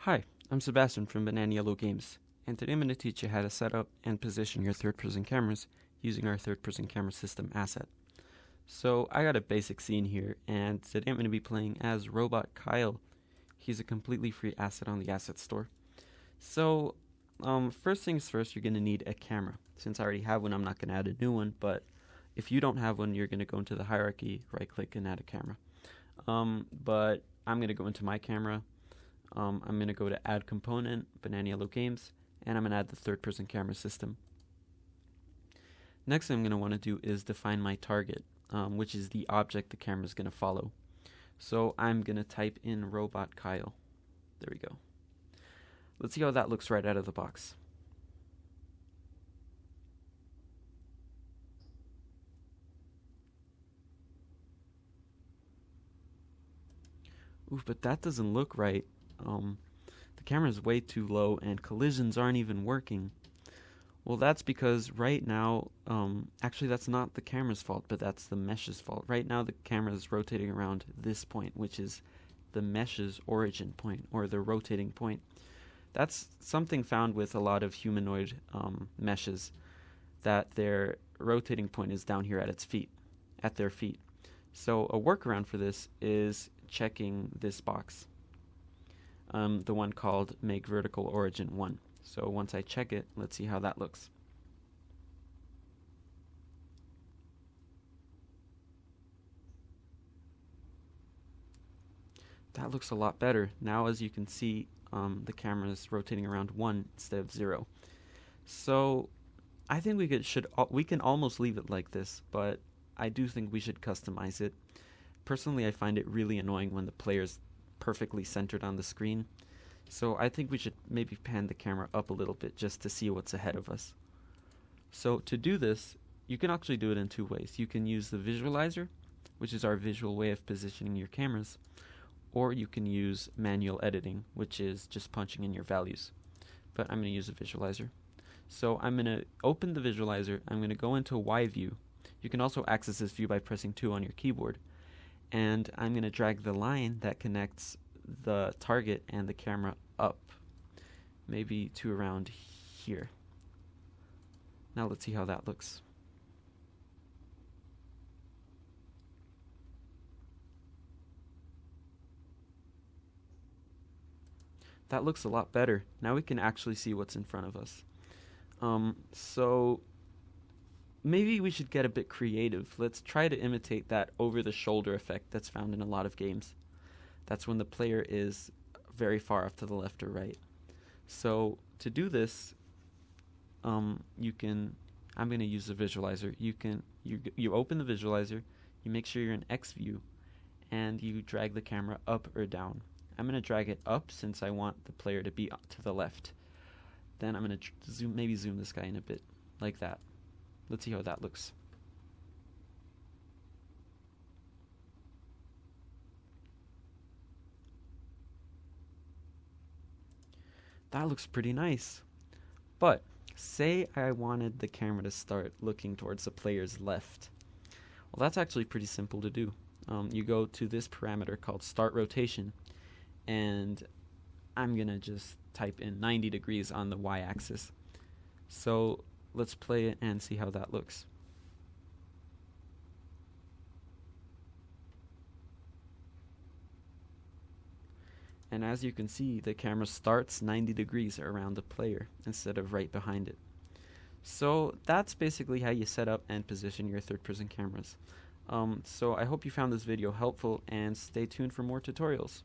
Hi, I'm Sebastian from Banana Yellow Games, and today I'm going to teach you how to set up and position your third-person cameras using our third-person camera system asset. So I got a basic scene here, and today I'm going to be playing as Robot Kyle. He's a completely free asset on the asset store. So first things first, you're going to need a camera. Since I already have one, I'm not going to add a new one, but if you don't have one, you're going to go into the hierarchy, right-click, and add a camera. But I'm going to go into my camera. I'm going to go to Add Component, Banana Yellow Games, and I'm going to add the third-person camera system. Next thing I'm going to want to do is define my target, which is the object the camera is going to follow. So I'm going to type in Robot Kyle. There we go. Let's see how that looks right out of the box. Oof, but that doesn't look right. The camera is way too low and collisions aren't even working. Well, that's because right now, actually that's not the camera's fault, but that's the mesh's fault. Right now the camera is rotating around this point, which is the mesh's origin point, or the rotating point. That's something found with a lot of humanoid meshes, that their rotating point is down here at their feet. So a workaround for this is checking this box. The one called Make Vertical Origin 1. So once I check it, let's see how that looks. That looks a lot better. Now, as you can see, the camera is rotating around 1 instead of 0. So I think we can almost leave it like this, but I do think we should customize it. Personally, I find it really annoying when the player's perfectly centered on the screen. So I think we should maybe pan the camera up a little bit just to see what's ahead of us. So to do this, you can actually do it in two ways. You can use the visualizer, which is our visual way of positioning your cameras, or you can use manual editing, which is just punching in your values. But I'm going to use a visualizer. So I'm going to open the visualizer. I'm going to go into Y view. You can also access this view by pressing 2 on your keyboard. And I'm going to drag the line that connects the target and the camera up, maybe to around here. Now let's see how that looks. That looks a lot better. Now we can actually see what's in front of us. So maybe we should get a bit creative. Let's try to imitate that over-the-shoulder effect that's found in a lot of games. That's when the player is very far off to the left or right. So to do this, I'm going to use the visualizer. You open the visualizer, you make sure you're in X view, and you drag the camera up or down. I'm going to drag it up since I want the player to be to the left. Then I'm going to maybe zoom this guy in a bit, like that. Let's see how that looks. That looks pretty nice. But say I wanted the camera to start looking towards the player's left. Well, that's actually pretty simple to do. You go to this parameter called Start Rotation, and I'm going to just type in 90 degrees on the y-axis. So let's play it and see how that looks. And as you can see, the camera starts 90 degrees around the player instead of right behind it. So that's basically how you set up and position your third-person cameras. So I hope you found this video helpful, and stay tuned for more tutorials.